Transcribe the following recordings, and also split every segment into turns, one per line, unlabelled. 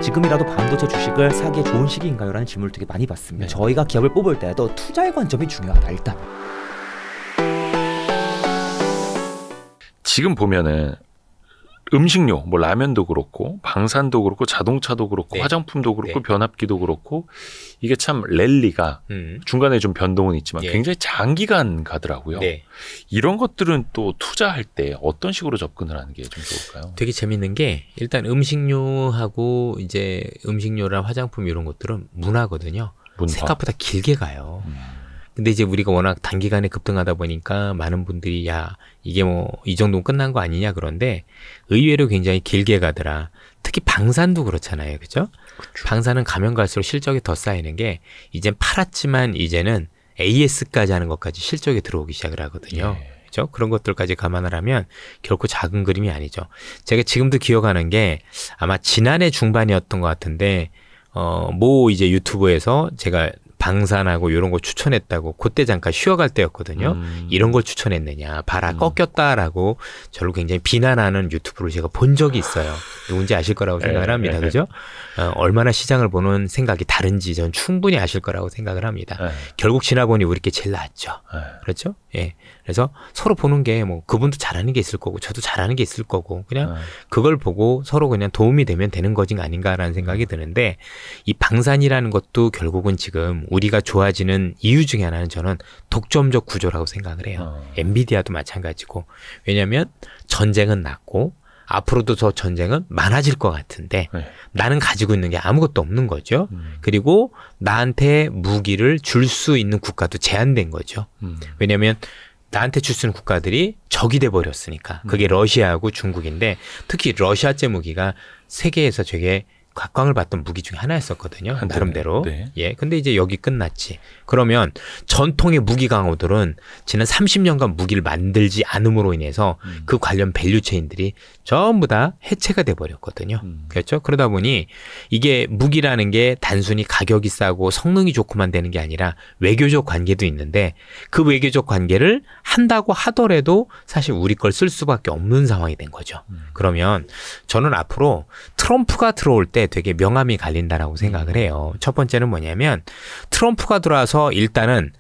지금이라도 반도체 주식을 사기에 좋은 시기인가요? 라는 질문을 되게 많이 받습니다.
네.
저희가 기업을 뽑을 때도 투자의 관점이 중요하다. 일단
지금 보면은 음식료, 뭐 라면도 그렇고 방산도 그렇고 자동차도 그렇고
네.
화장품도 그렇고
네.
변압기도 그렇고 이게 참 랠리가 중간에 좀 변동은 있지만
예.
굉장히 장기간 가더라고요.
네.
이런 것들은 또 투자할 때 어떤 식으로 접근을 하는 게 좀 좋을까요?
되게 재밌는 게 일단 음식료하고 이제 음식료랑 화장품 이런 것들은 문화거든요.
문화.
생각보다 길게 가요. 근데 이제 우리가 워낙 단기간에 급등하다 보니까 많은 분들이 야 이게 뭐 이 정도면 끝난 거 아니냐 그런데 의외로 굉장히 길게 가더라. 특히 방산도 그렇잖아요. 그죠? 방산은 가면 갈수록 실적이 더 쌓이는 게 이젠 팔았지만 이제는 AS까지 하는 것까지 실적이 들어오기 시작을 하거든요.
예.
그죠? 그런 것들까지 감안을 하면 결코 작은 그림이 아니죠. 제가 지금도 기억하는 게 아마 지난해 중반이었던 것 같은데 뭐 이제 유튜브에서 제가 방산하고 이런 거 추천했다고 그때 잠깐 쉬어갈 때였거든요. 이런 걸 추천했느냐 봐라 꺾였다라고 저를 굉장히 비난하는 유튜브를 제가 본 적이 있어요. 누군지 아실 거라고 생각을 합니다. 그죠? 얼마나 시장을 보는 생각이 다른지 전 충분히 아실 거라고 생각을 합니다. 결국 지나보니 우리께 제일 낫죠. 그렇죠? 예. 그래서 서로 보는 게 뭐 그분도 잘하는 게 있을 거고 저도 잘하는 게 있을 거고 그냥 그걸 보고 서로 그냥 도움이 되면 되는 거지 아닌가라는 생각이 드는데 이 방산이라는 것도 결국은 지금 우리가 좋아지는 이유 중에 하나는 저는 독점적 구조라고 생각을 해요. 엔비디아도 마찬가지고 왜냐하면 전쟁은 났고 앞으로도 더 전쟁은 많아질 것 같은데 나는 가지고 있는 게 아무것도 없는 거죠. 그리고 나한테 무기를 줄 수 있는 국가도 제한된 거죠. 왜냐하면 나한테 줄 수 있는 국가들이 적이 돼 버렸으니까. 그게 러시아하고 중국인데 특히 러시아제 무기가 세계에서 되게 각광을 받던 무기 중에 하나였었거든요. 나름대로.
네.
예. 근데 이제 여기 끝났지. 그러면 전통의 무기 강호들은 지난 30년간 무기를 만들지 않음으로 인해서 그 관련 밸류체인들이 전부 다 해체가 돼 버렸거든요. 그렇죠? 그러다 보니 이게 무기라는 게 단순히 가격이 싸고 성능이 좋고만 되는 게 아니라 외교적 관계도 있는데 그 외교적 관계를 한다고 하더라도 사실 우리 걸 쓸 수밖에 없는 상황이 된 거죠. 그러면 저는 앞으로 트럼프가 들어올 때 되게 명암이 갈린다라고 생각을 해요. 첫 번째는 뭐냐면 트럼프가 들어와서 일단은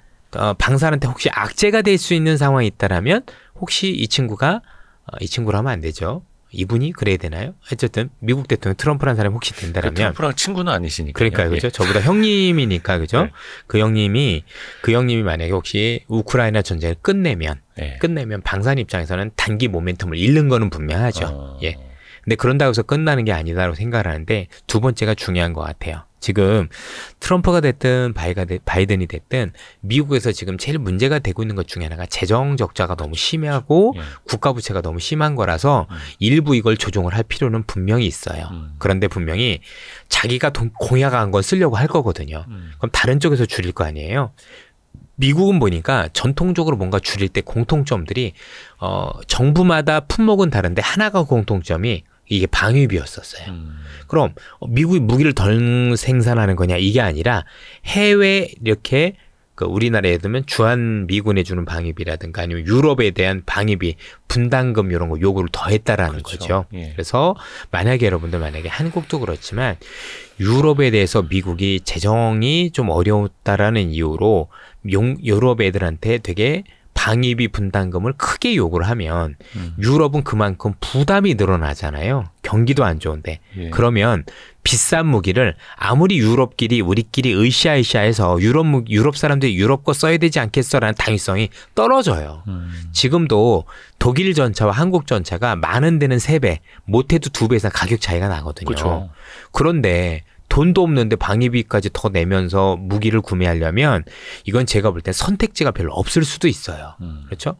방산한테 혹시 악재가 될 수 있는 상황이 있다라면 혹시 이 친구가 이 친구로 하면 안 되죠. 이분이 그래야 되나요? 어쨌든 미국 대통령 트럼프라는 사람이 혹시 된다라면
트럼프랑 친구는 아니시니까.
그러니까요. 그죠? 저보다 형님이니까 그죠?
네.
그 형님이 만약에 혹시 우크라이나 전쟁을 끝내면 방산 입장에서는 단기 모멘텀을 잃는 거는 분명하죠. 예. 근데 그런다고 해서 끝나는 게 아니다라고 생각을 하는데 두 번째가 중요한 것 같아요. 지금 트럼프가 됐든 바이든이 됐든 미국에서 지금 제일 문제가 되고 있는 것 중에 하나가 재정 적자가 너무 심하고 국가 부채가 너무 심한 거라서 일부 이걸 조정을 할 필요는 분명히 있어요. 그런데 분명히 자기가 공약한 건 쓰려고 할 거거든요. 그럼 다른 쪽에서 줄일 거 아니에요. 미국은 보니까 전통적으로 뭔가 줄일 때 공통점들이 정부마다 품목은 다른데 하나가 공통점이 이게 방위비였었어요. 그럼 미국이 무기를 덜 생산하는 거냐 이게 아니라 해외 이렇게 우리나라에 들면 주한 미군에 주는 방위비라든가 아니면 유럽에 대한 방위비 분담금 이런 거 요구를 더 했다라는 거죠.
예.
그래서 만약에 한국도 그렇지만 유럽에 대해서 미국이 재정이 좀 어려웠다라는 이유로 유럽 애들한테 되게 방위비 분담금을 크게 요구를 하면 유럽은 그만큼 부담이 늘어나잖아요. 경기도 안 좋은데. 그러면 비싼 무기를 아무리 유럽끼리 우리끼리 으쌰으쌰해서 유럽 사람들이 유럽 거 써야 되지 않겠어라는 당위성이 떨어져요. 지금도 독일 전차와 한국 전차가 많은 데는 3배, 못해도 2배 이상 가격 차이가 나거든요.
그렇죠.
그런데 돈도 없는데 방위비까지 더 내면서 무기를 구매하려면 이건 제가 볼 땐 선택지가 별로 없을 수도 있어요. 그렇죠?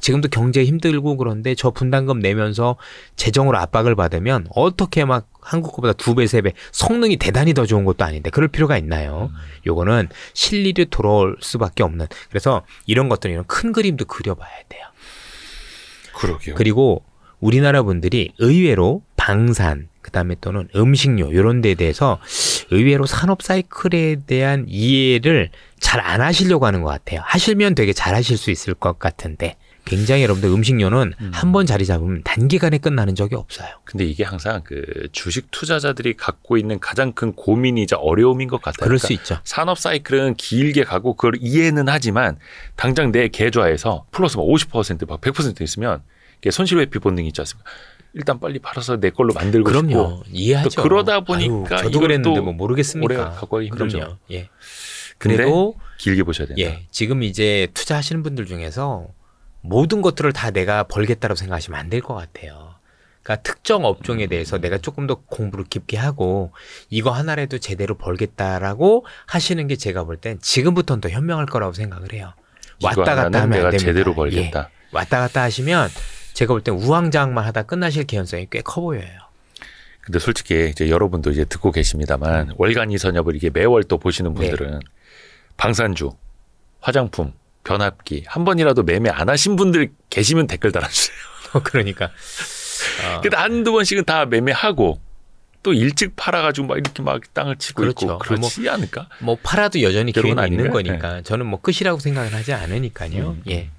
지금도 경제 힘들고 그런데 저 분담금 내면서 재정으로 압박을 받으면 어떻게 막 한국 거보다 2배, 3배 성능이 대단히 더 좋은 것도 아닌데 그럴 필요가 있나요? 요거는 실리로 돌아올 수밖에 없는. 그래서 이런 것들은 이런 큰 그림도 그려봐야 돼요.
그러게요.
그리고 우리나라 분들이 의외로 방산, 그다음에 또는 음식료 이런 데에 대해서 의외로 산업 사이클에 대한 이해를 잘 안 하시려고 하는 것 같아요. 하시면 되게 잘 하실 수 있을 것 같은데 굉장히 여러분들 음식료는 한 번 자리 잡으면 단기간에 끝나는 적이 없어요.
근데 이게 항상 그 주식 투자자들이 갖고 있는 가장 큰 고민이자 어려움인 것 같아요.
그럴
그러니까
수 있죠.
산업 사이클은 길게 가고 그걸 이해는 하지만 당장 내 계좌에서 플러스 50% 막 100% 있으면 이게 손실회피 본능이 있지 않습니까? 일단 빨리 팔아서 내 걸로 만들고
그럼요.
싶고
이해하죠.
또 그러다 보니까
아유, 저도 그랬는데 뭐 모르겠습니까?
오래 갖고 가기 힘들죠.
그럼요. 예.
근데
그래도
길게 보셔야 된다.
예, 지금 이제 투자하시는 분들 중에서 모든 것들을 다 내가 벌겠다고 생각하시면 안 될 것 같아요. 그러니까 특정 업종에 대해서 내가 조금 더 공부를 깊게 하고 이거 하나라도 제대로 벌겠다라고 하시는 게 제가 볼 땐 지금부터는 더 현명할 거라고 생각을 해요. 왔다 갔다 하면 안
내가
됩니다.
제대로 벌겠다.
예, 왔다 갔다 하시면 제가 볼 땐 우왕좌왕만 하다 끝나실 개연성이 꽤 커 보여요.
근데 솔직히 이제 여러분도 이제 듣고 계십니다만 월간 이선엽을 이게 매월 또 보시는 분들은 방산주, 화장품, 변압기 한 번이라도 매매 안 하신 분들 계시면 댓글 달아주세요.
그러니까.
근데 한두 번씩은 다 매매하고 또 일찍 팔아가지고 막 이렇게 막 땅을 치고
그렇죠.
있고 그렇지 않을까?
뭐 팔아도 여전히
결국은
기회는 있는
아닌가요?
거니까 저는 뭐 끝이라고 생각을 하지 않으니까요. 예.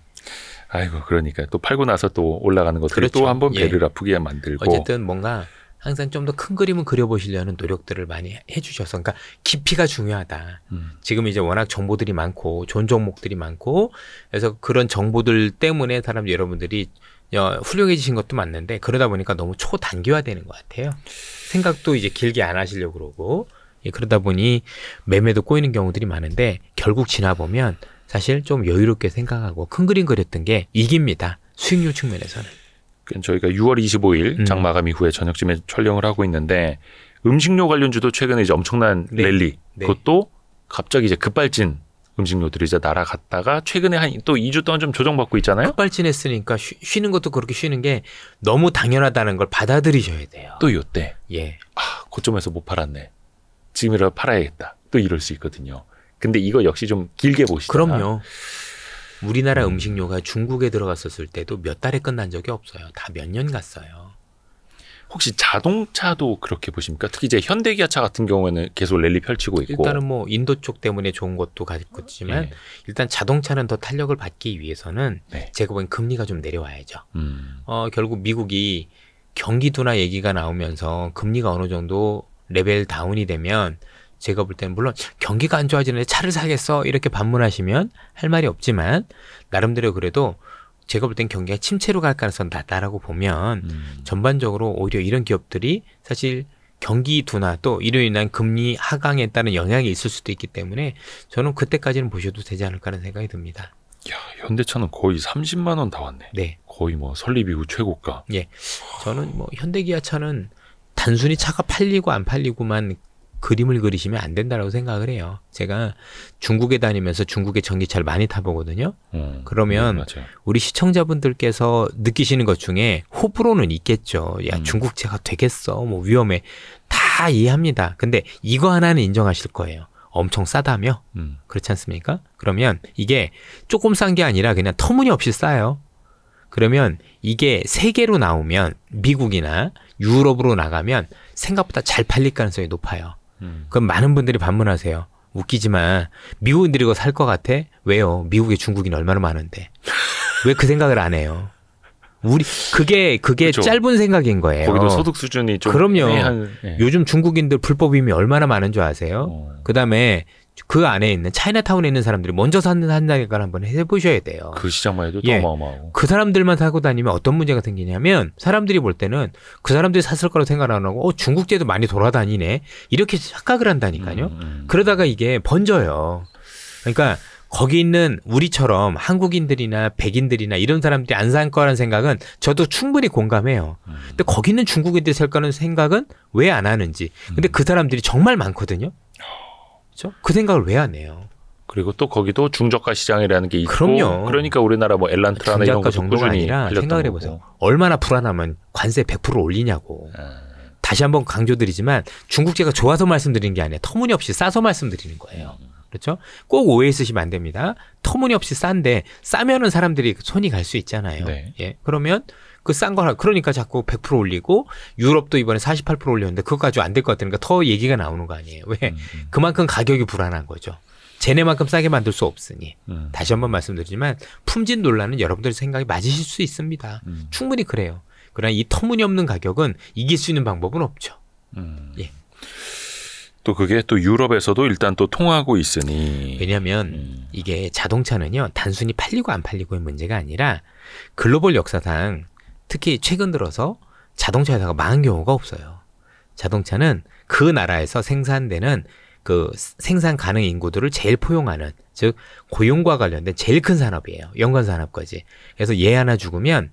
아이고 그러니까 또 팔고 나서 또 올라가는 것들이
그렇죠.
또 한번
예.
배를 아프게 만들고
어쨌든 뭔가 항상 좀 더 큰 그림을 그려보시려는 노력들을 많이 해주셔서 그러니까 깊이가 중요하다. 지금 이제 워낙 정보들이 많고 좋은 종목들이 많고 그래서 그런 정보들 때문에 사람 여러분들이 훌륭해지신 것도 맞는데 그러다 보니까 너무 초단기화되는 것 같아요. 생각도 이제 길게 안 하시려고 그러고 예, 그러다 보니 매매도 꼬이는 경우들이 많은데 결국 지나보면 사실 좀 여유롭게 생각하고 큰 그림 그렸던 게 이깁니다. 수익률 측면에서는.
저희가 6월 25일 장 마감 이후에 저녁쯤에 촬영을 하고 있는데 음식료 관련주도 최근에 이제 엄청난
네.
랠리
네.
그것도 갑자기 이제 급발진 음식료들이 이제 날아갔다가 최근에 한 또 2주 동안 좀 조정받고 있잖아요.
급발진했으니까 쉬는 것도 그렇게 쉬는 게 너무 당연하다는 걸 받아들이셔야 돼요.
또 요때
예.
고점에서 못 팔았네. 지금이라도 팔아야겠다. 또 이럴 수 있거든요. 근데 이거 역시 좀 길게 보시잖아.
그럼요. 우리나라 음식료가 중국에 들어갔었을 때도 몇 달에 끝난 적이 없어요. 다 몇 년 갔어요.
혹시 자동차도 그렇게 보십니까? 특히 이제 현대기아차 같은 경우에는 계속 랠리 펼치고 있고.
일단은 뭐 인도 쪽 때문에 좋은 것도 있지만
네.
일단 자동차는 더 탄력을 받기 위해서는
네.
제가 보기엔 금리가 좀 내려와야죠. 결국 미국이 경기 둔화 얘기가 나오면서 금리가 어느 정도 레벨 다운이 되면 제가 볼 때는 물론 경기가 안 좋아지는데 차를 사겠어 이렇게 반문하시면 할 말이 없지만 나름대로 그래도 제가 볼 땐 경기가 침체로 갈 가능성이 낮다라고 보면 전반적으로 오히려 이런 기업들이 사실 경기 둔화 또 이로 인한 금리 하강에 따른 영향이 있을 수도 있기 때문에 저는 그때까지는 보셔도 되지 않을까 하는 생각이 듭니다.
야, 현대차는 거의 30만 원 다 왔네.
네.
거의 뭐 설립 이후 최고가.
예. 저는 뭐 현대기아차는 단순히 차가 팔리고 안 팔리고만 그림을 그리시면 안 된다라고 생각을 해요. 제가 중국에 다니면서 중국의 전기차를 많이 타보거든요. 그러면
맞아요.
우리 시청자분들께서 느끼시는 것 중에 호불호는 있겠죠. 야, 중국차가 되겠어. 뭐 위험해. 다 이해합니다. 근데 이거 하나는 인정하실 거예요. 엄청 싸다며? 그렇지 않습니까? 그러면 이게 조금 싼 게 아니라 그냥 터무니없이 싸요. 그러면 이게 세계로 나오면 미국이나 유럽으로 나가면 생각보다 잘 팔릴 가능성이 높아요. 그럼 많은 분들이 반문하세요. 웃기지만 미국인들이 이거 살 것 같아? 왜요? 미국에 중국인 얼마나 많은데. 왜 그 생각을 안 해요? 그게
그렇죠.
짧은 생각인 거예요.
거기도 소득 수준이 좀
그럼요.
예.
요즘 중국인들 불법 이민이 얼마나 많은 줄 아세요? 그다음에 그 안에 있는 차이나타운에 있는 사람들이 먼저 산다는 걸 한번 해보셔야 돼요.
그 시장만 해도
예.
어마어마하고.
그 사람들만 사고 다니면 어떤 문제가 생기냐면 사람들이 볼 때는 그 사람들이 샀을 거라고 생각 안 하고 중국제도 많이 돌아다니네 이렇게 착각을 한다니까요. 그러다가 이게 번져요. 그러니까 거기 있는 우리처럼 한국인들이나 백인들이나 이런 사람들이 안 살 거라는 생각은 저도 충분히 공감해요. 근데 거기 있는 중국인들이 살 거라는 생각은 왜 안 하는지. 근데 그 사람들이 정말 많거든요. 그렇죠? 그 생각을 왜 안 해요?
그리고 또 거기도 중저가 시장이라는 게 있고.
그럼요.
그러니까 우리나라 뭐 엘란트라나 이런
중저가
것도
정도가
꾸준히
아니라
팔렸던
생각을
거고.
해보세요. 얼마나 불안하면 관세 100% 올리냐고. 다시 한번 강조드리지만 중국제가 좋아서 말씀드리는 게 아니라 터무니없이 싸서 말씀드리는 거예요. 그렇죠? 꼭 오해했으시면 안 됩니다. 터무니없이 싼데 싸면은 사람들이 손이 갈 수 있잖아요.
네.
예. 그러면 그 싼 거 그러니까 자꾸 100% 올리고 유럽도 이번에 48% 올렸는데 그거 가지고 안 될 것 같으니까 더 얘기가 나오는 거 아니에요. 왜? 그만큼 가격이 불안한 거죠. 쟤네만큼 싸게 만들 수 없으니
음.
다시 한번 말씀드리지만 품질 논란은 여러분들 생각이 맞으실 수 있습니다. 충분히 그래요. 그러나 이 터무니없는 가격은 이길 수 있는 방법은 없죠. 예.
또 그게 또 유럽에서도 일단 또 통하고 있으니.
왜냐하면 이게 자동차는요 단순히 팔리고 안 팔리고의 문제가 아니라 글로벌 역사상 특히 최근 들어서 자동차 회사가 망한 경우가 없어요. 자동차는 그 나라에서 생산되는 그 생산 가능 인구들을 제일 포용하는, 즉 고용과 관련된 제일 큰 산업이에요. 연관 산업까지. 그래서 얘 하나 죽으면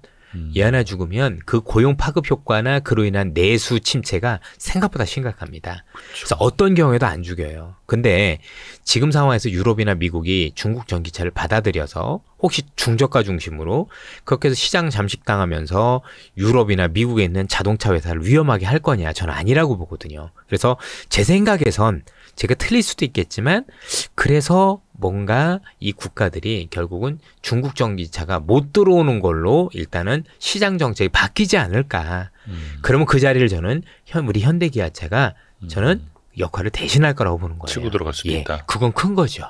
그 고용 파급 효과나 그로 인한 내수 침체가 생각보다 심각합니다. 그래서 어떤 경우에도 안 죽여요. 근데 지금 상황에서 유럽이나 미국이 중국 전기차를 받아들여서 혹시 중저가 중심으로 그렇게 해서 시장 잠식당하면서 유럽이나 미국에 있는 자동차 회사를 위험하게 할 거냐? 저는 아니라고 보거든요. 그래서 제 생각에선 제가 틀릴 수도 있겠지만 그래서 뭔가 이 국가들이 결국은 중국 전기차가 못 들어오는 걸로 일단은 시장 정책이 바뀌지 않을까. 그러면 그 자리를 저는 우리 현대기아차가 저는 역할을 대신할 거라고 보는 거예요.
치고 들어갈 수도 있다.
그건 큰 거죠.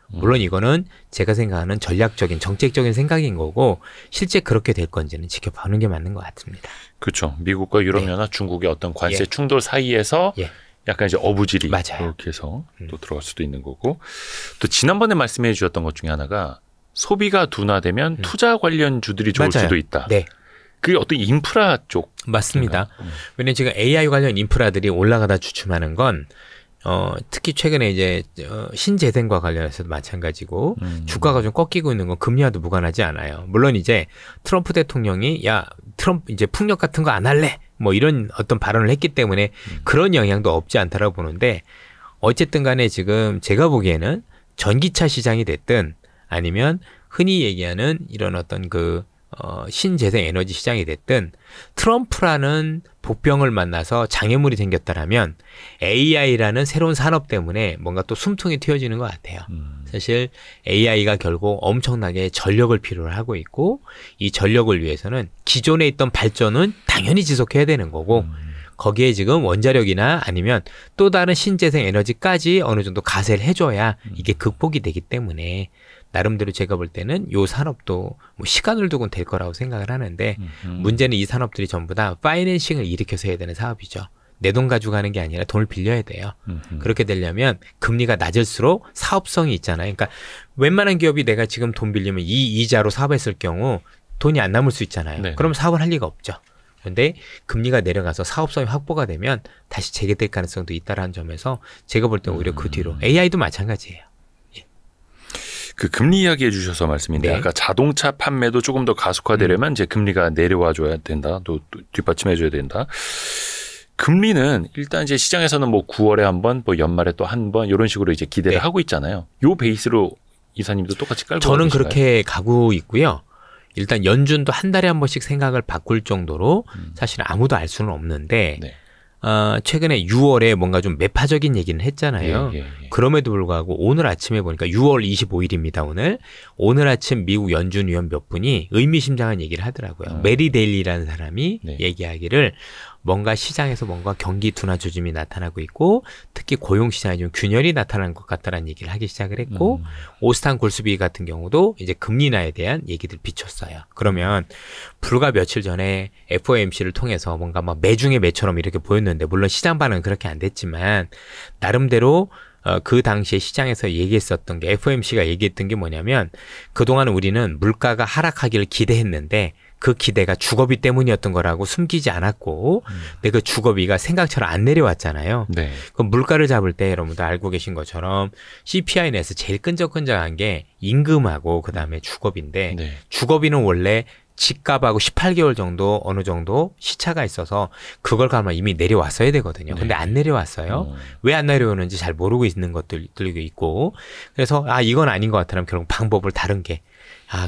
물론 이거는 제가 생각하는 전략적인 정책적인 생각인 거고 실제 그렇게 될 건지는 지켜보는 게 맞는 것 같습니다.
그렇죠. 미국과 유럽연합, 중국의 어떤 관세 충돌 사이에서 약간 이제 어부질이
맞아요.
이렇게 해서 또 들어갈 수도 있는 거고, 또 지난번에 말씀해 주셨던 것 중에 하나가 소비가 둔화되면 투자 관련주들이 좋을
맞아요.
수도 있다.
네.
그게 어떤 인프라 쪽.
맞습니다. 왜냐면 지금 AI 관련 인프라들이 올라가다 주춤하는 건 특히 최근에 이제 신재생과 관련해서도 마찬가지고 주가가 좀 꺾이고 있는 건 금리와도 무관하지 않아요. 물론 이제 트럼프 대통령이 트럼프 이제 풍력 같은 거 안 할래 뭐 이런 어떤 발언을 했기 때문에 그런 영향도 없지 않다라고 보는데, 어쨌든 간에 지금 제가 보기에는 전기차 시장이 됐든 아니면 흔히 얘기하는 이런 어떤 신재생 에너지 시장이 됐든 트럼프라는 복병을 만나서 장애물이 생겼다라면 AI라는 새로운 산업 때문에 뭔가 또 숨통이 트여지는 것 같아요. 사실 AI가 결국 엄청나게 전력을 필요로 하고 있고 이 전력을 위해서는 기존에 있던 발전은 당연히 지속해야 되는 거고 거기에 지금 원자력이나 아니면 또 다른 신재생 에너지까지 어느 정도 가세를 해줘야 이게 극복이 되기 때문에 나름대로 제가 볼 때는 요 산업도 뭐 시간을 두고는 될 거라고 생각을 하는데 문제는 이 산업들이 전부 다 파이낸싱을 일으켜서 해야 되는 사업이죠. 내 돈 가지고 가는 게 아니라 돈을 빌려야 돼요. 그렇게 되려면 금리가 낮을수록 사업성이 있잖아요. 그러니까 웬만한 기업이 내가 지금 돈 빌리면 이 이자로 사업했을 경우 돈이 안 남을 수 있잖아요.
네.
그럼 사업을 할 리가 없죠. 그런데 금리가 내려가서 사업성이 확보가 되면 다시 재개될 가능성도 있다라는 점에서 제가 볼 때 오히려 그 뒤로 AI도 마찬가지예요.
그 금리 이야기 해주셔서 말씀인데, 아까 자동차 판매도 조금 더 가속화되려면 이제 금리가 내려와 줘야 된다. 또 뒷받침해 줘야 된다. 금리는 일단 이제 시장에서는 뭐 9월에 한 번, 뭐 연말에 또 한 번 이런 식으로 이제 기대를 하고 있잖아요. 요 베이스로 이사님도 똑같이 깔고
저는 그렇게 가고 있고요. 일단 연준도 한 달에 한 번씩 생각을 바꿀 정도로 사실 아무도 알 수는 없는데 최근에 6월에 뭔가 좀 매파적인 얘기는 했잖아요. 그럼에도 불구하고 오늘 아침에 보니까 6월 25일입니다. 오늘 아침 미국 연준 위원 몇 분이 의미심장한 얘기를 하더라고요. 메리 데일리라는 사람이 얘기하기를 뭔가 시장에서 뭔가 경기 둔화 조짐이 나타나고 있고 특히 고용 시장에 좀 균열이 나타난 것 같다라는 얘기를 하기 시작을 했고 오스탄 골스비 같은 경우도 이제 금리 인하에 대한 얘기들 비췄어요. 그러면 불과 며칠 전에 FOMC를 통해서 뭔가 막 매중의 매처럼 이렇게 보였는데 물론 시장 반응은 그렇게 안 됐지만 나름대로 그 당시에 시장에서 얘기했었던 게 FOMC가 얘기했던 게 뭐냐면 그동안 우리는 물가가 하락하기를 기대했는데 그 기대가 주거비 때문이었던 거라고 숨기지 않았고 근데 그 주거비가 생각처럼 안 내려왔잖아요.
네.
그 물가를 잡을 때 여러분들 알고 계신 것처럼 CPI 내에서 제일 끈적끈적한 게 임금하고 그다음에 주거비인데 주거비는 원래 집값하고 18개월 정도 어느 정도 시차가 있어서 그걸 가면 이미 내려왔어야 되거든요. 근데 안 내려왔어요. 왜 안 내려오는지 잘 모르고 있는 것들도 있고 그래서 이건 아닌 것 같으면 결국 방법을 다른 게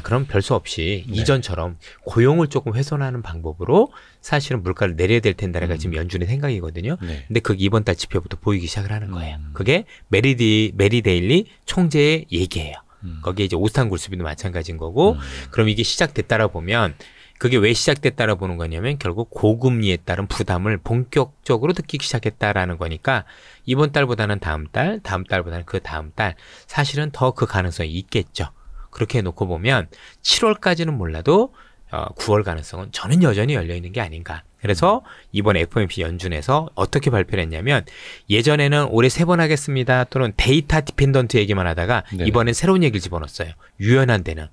그럼 별수 없이 이전처럼 고용을 조금 훼손하는 방법으로 사실은 물가를 내려야 될 텐데가 지금 연준의 생각이거든요. 근데 그게 이번 달 지표부터 보이기 시작을 하는 거예요. 그게 메리 데일리 총재의 얘기예요. 거기에 이제 오스탄 골스비도 마찬가지인 거고 그럼 이게 시작됐다라 보면 그게 왜 시작됐다라고 보는 거냐면 결국 고금리에 따른 부담을 본격적으로 느끼기 시작했다라는 거니까 이번 달보다는 다음 달, 다음 달보다는 그 다음 달 사실은 더 그 가능성이 있겠죠. 그렇게 해놓고 보면 7월까지는 몰라도 9월 가능성은 저는 여전히 열려있는 게 아닌가. 그래서 이번 FOMC 연준에서 어떻게 발표를 했냐면 예전에는 올해 3번 하겠습니다 또는 데이터 디펜던트 얘기만 하다가
네.
이번엔 새로운 얘기를 집어넣었어요. 유연한 데는.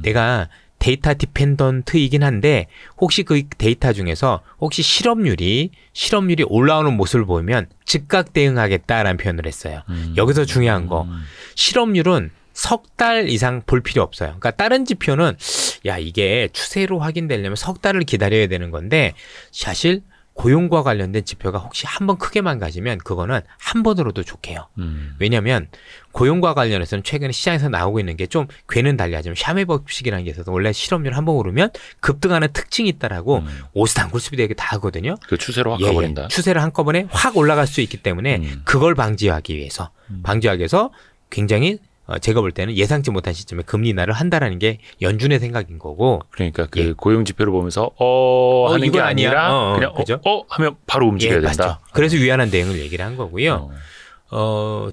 내가 데이터 디펜던트이긴 한데 혹시 그 데이터 중에서 혹시 실업률이 올라오는 모습을 보이면 즉각 대응하겠다라는 표현을 했어요. 여기서 중요한 거 실업률은 석 달 이상 볼 필요 없어요. 그러니까 다른 지표는 야 이게 추세로 확인되려면 석 달을 기다려야 되는 건데 사실 고용과 관련된 지표가 혹시 한번 크게 망가지면 그거는 한 번으로도 좋게요. 왜냐하면 고용과 관련해서는 최근에 시장에서 나오고 있는 게 좀 괴는 달리하지만 샤메 법칙이라는 게 있어서 원래 실업률 한 번 오르면 급등하는 특징이 있다라고 오스단골수비 되게 다 하거든요.
그 추세로 확 가버린다.
추세를 한꺼번에 확 올라갈 수 있기 때문에 그걸 방지하기 위해서 굉장히 제가 볼 때는 예상치 못한 시점에 금리 인하를 한다라는 게 연준의 생각인 거고.
그러니까 그 고용 지표를 보면서 하는 게 아니라 그냥
그죠?
하면 바로 움직여야 된다.
맞죠. 그래서 유연한 대응을 얘기를 한 거고요.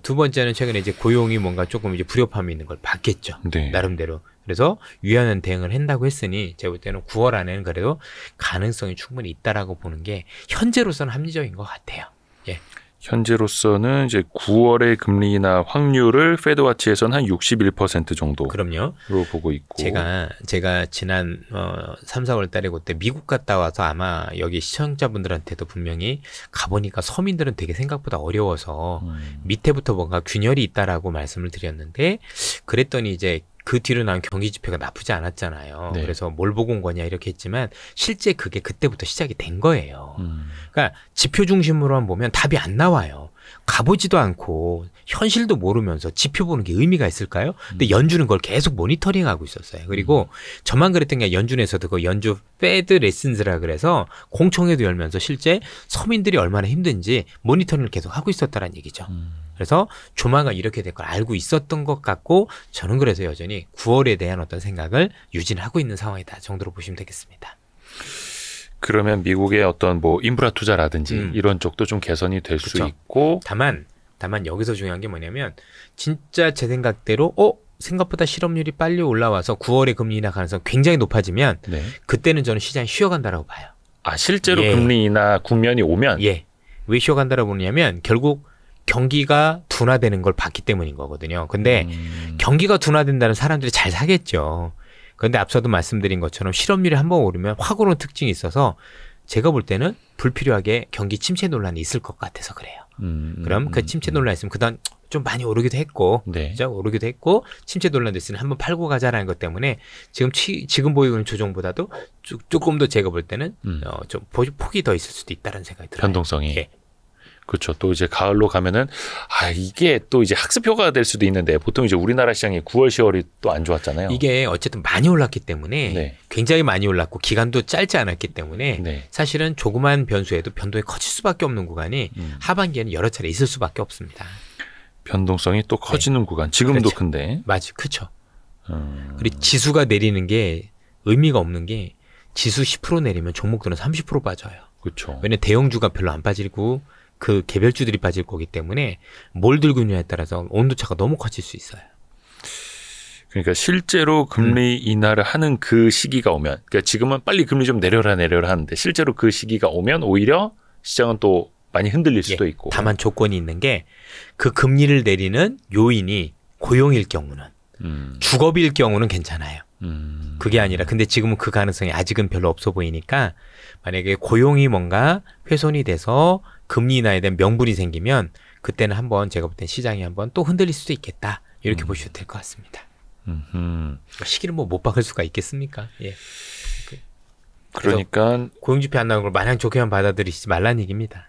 두 번째는 최근에 이제 고용이 뭔가 조금 이제 불협화음이 있는 걸 봤겠죠.
네.
나름대로. 그래서 유연한 대응을 한다고 했으니 제가 볼 때는 9월 안에는 그래도 가능성이 충분히 있다라고 보는 게 현재로서는 합리적인 것 같아요. 예.
현재로서는 이제 9월의 금리 인하 확률을 페드와치에서는 한 61% 정도로
그럼요.
보고 있고.
제가 지난 3, 4월 달에 그때 미국 갔다 와서 아마 여기 시청자분들한테도 분명히 가보니까 서민들은 되게 생각보다 어려워서 밑에부터 뭔가 균열이 있다라고 말씀을 드렸는데 그랬더니 이제 그 뒤로 나온 경기 지표가 나쁘지 않았잖아요.
네.
그래서 뭘 보고 온 거냐 이렇게 했지만 실제 그게 그때부터 시작이 된 거예요. 그러니까 지표 중심으로만 보면 답이 안 나와요. 가보지도 않고 현실도 모르면서 지표 보는 게 의미가 있을까요? 근데 연준은 그걸 계속 모니터링하고 있었어요. 그리고 저만 그랬던 게 연준에서도 그 연주 페드 레슨즈라 그래서 공청회도 열면서 실제 서민들이 얼마나 힘든지 모니터링을 계속 하고 있었다는 얘기죠. 그래서 조만간 이렇게 될 걸 알고 있었던 것 같고 저는 그래서 여전히 9월에 대한 어떤 생각을 유진하고 있는 상황이다 정도로 보시면 되겠습니다.
그러면 미국의 어떤 뭐 인프라 투자라든지 이런 쪽도 좀 개선이 될 수 있고
다만 여기서 중요한 게 뭐냐면 진짜 제 생각대로 생각보다 실업률이 빨리 올라와서 9월에 금리 인하 가능성이 굉장히 높아지면
네.
그때는 저는 시장이 쉬어간다라고 봐요.
아 실제로 금리 인하 국면이 오면
왜 쉬어간다라고 보냐면 결국 경기가 둔화되는 걸 봤기 때문인 거거든요. 근데 경기가 둔화된다는 사람들이 잘 사겠죠. 그런데 앞서도 말씀드린 것처럼 실업률이 한번 오르면 확 오르는 특징이 있어서 제가 볼 때는 불필요하게 경기 침체 논란이 있을 것 같아서 그래요. 그럼 그 침체 논란이 있으면 그다음 좀 많이 오르기도 했고, 그죠? 오르기도 했고 침체 논란도 있으니 한번 팔고 가자라는 것 때문에 지금 보이고 있는 조정보다도 조금 더 제가 볼 때는 좀 폭이 더 있을 수도 있다는 생각이 들어요.
변동성이. 그렇죠. 또 이제 가을로 가면은 이게 또 이제 학습효과가 될 수도 있는데 보통 이제 우리나라 시장이 9월, 10월이 또 안 좋았잖아요.
이게 어쨌든 많이 올랐기 때문에 굉장히 많이 올랐고 기간도 짧지 않았기 때문에 사실은 조그만 변수에도 변동이 커질 수밖에 없는 구간이 하반기에는 여러 차례 있을 수밖에 없습니다.
변동성이 또 커지는 구간. 지금도
그렇죠.
큰데.
맞아요. 그렇죠. 그리고 지수가 내리는 게 의미가 없는 게 지수 10% 내리면 종목들은 30% 빠져요.
그렇죠.
왜냐면 대형주가 별로 안 빠지고 그 개별주들이 빠질 거기 때문에 뭘 들고 있느냐에 따라서 온도차가 너무 커질 수 있어요.
그러니까 실제로 금리 인하를 하는 그 시기가 오면, 그러니까 지금은 빨리 금리 좀 내려라 하는데 실제로 그 시기가 오면 오히려 시장은 또 많이 흔들릴 수도 있고.
다만 조건이 있는 게 그 금리를 내리는 요인이 고용일 경우는 주거비일 경우는 괜찮아요. 그게 아니라 근데 지금은 그 가능성이 아직은 별로 없어 보이니까 만약에 고용이 뭔가 훼손이 돼서 금리 인하에 대한 명분이 생기면 그때는 한번 제가 볼 땐 시장이 한번 또 흔들릴 수도 있겠다. 이렇게 보셔도 될 것 같습니다. 시기를 뭐 못 박을 수가 있겠습니까? 예.
그러니까
고용지표 안 나오는 걸 마냥 좋게만 받아들이지 말라는 얘기입니다.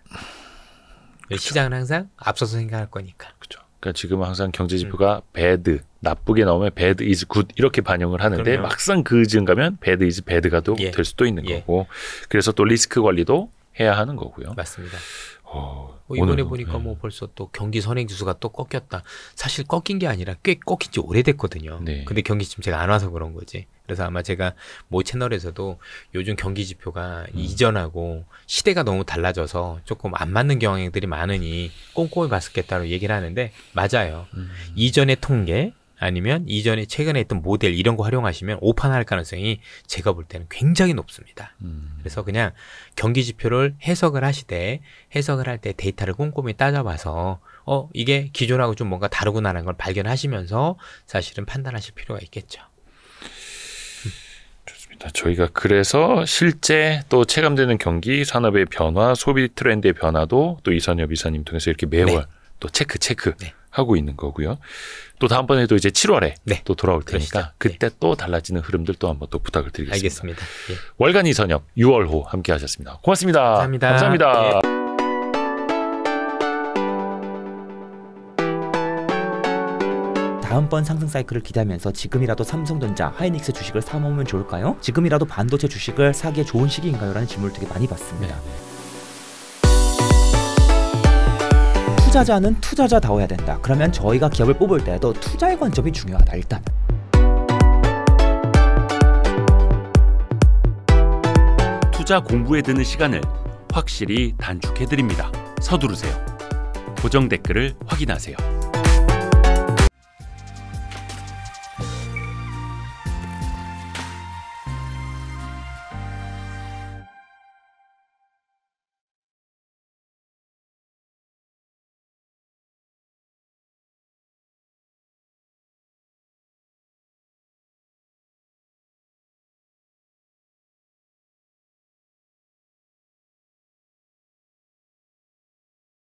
시장은 항상 앞서서 생각할 거니까.
그렇죠. 그러니까 지금은 항상 경제 지표가 bad, 나쁘게 나오면 bad is good 이렇게 반영을 하는데
그럼요.
막상 그 즈음 가면 bad is bad가 될 수도 있는 거고. 그래서 또 리스크 관리도 해야 하는 거고요.
맞습니다.
오늘,
이번에 보니까 뭐 벌써 또 경기 선행지수가 또 꺾였다. 사실 꺾인 게 아니라 꽤 꺾인 지 오래됐거든요.
네.
근데 경기 지금 제가 안 와서 그런 거지. 그래서 아마 제가 모 채널에서도 요즘 경기 지표가 이전하고 시대가 너무 달라져서 조금 안 맞는 경향들이 많으니 꼼꼼히 봤었겠다고 얘기를 하는데 맞아요. 이전의 통계 아니면 이전에 최근에 했던 모델 이런 거 활용하시면 오판할 가능성이 제가 볼 때는 굉장히 높습니다. 그래서 그냥 경기 지표를 해석을 하시되 해석을 할 때 데이터를 꼼꼼히 따져봐서 이게 기존하고 좀 뭔가 다르구나라는 걸 발견하시면서 사실은 판단하실 필요가 있겠죠.
좋습니다. 저희가 그래서 실제 또 체감되는 경기, 산업의 변화, 소비 트렌드의 변화도 또 이선엽 이사님 통해서 이렇게 매월
네.
또 체크
네.
하고 있는 거고요. 또 다음번에도 이제 7월에
네.
또 돌아올 테니까
그러시죠.
그때 또 달라지는 흐름들 또 한번 또 부탁을 드리겠습니다.
알겠습니다. 예.
월간 이선엽 6월호 함께 하셨습니다. 고맙습니다.
감사합니다.
감사합니다.
다음번 상승 사이클을 기대하면서 지금이라도 삼성전자, 하이닉스 주식을 사모으면 좋을까요? 지금이라도 반도체 주식을 사기에 좋은 시기인가요? 라는 질문을 되게 많이 받습니다. 투자자는 투자자다워야 된다. 그러면 저희가 기업을 뽑을 때도 투자의 관점이 중요하다. 일단
투자 공부에 드는 시간을 확실히 단축해드립니다. 서두르세요. 고정 댓글을 확인하세요.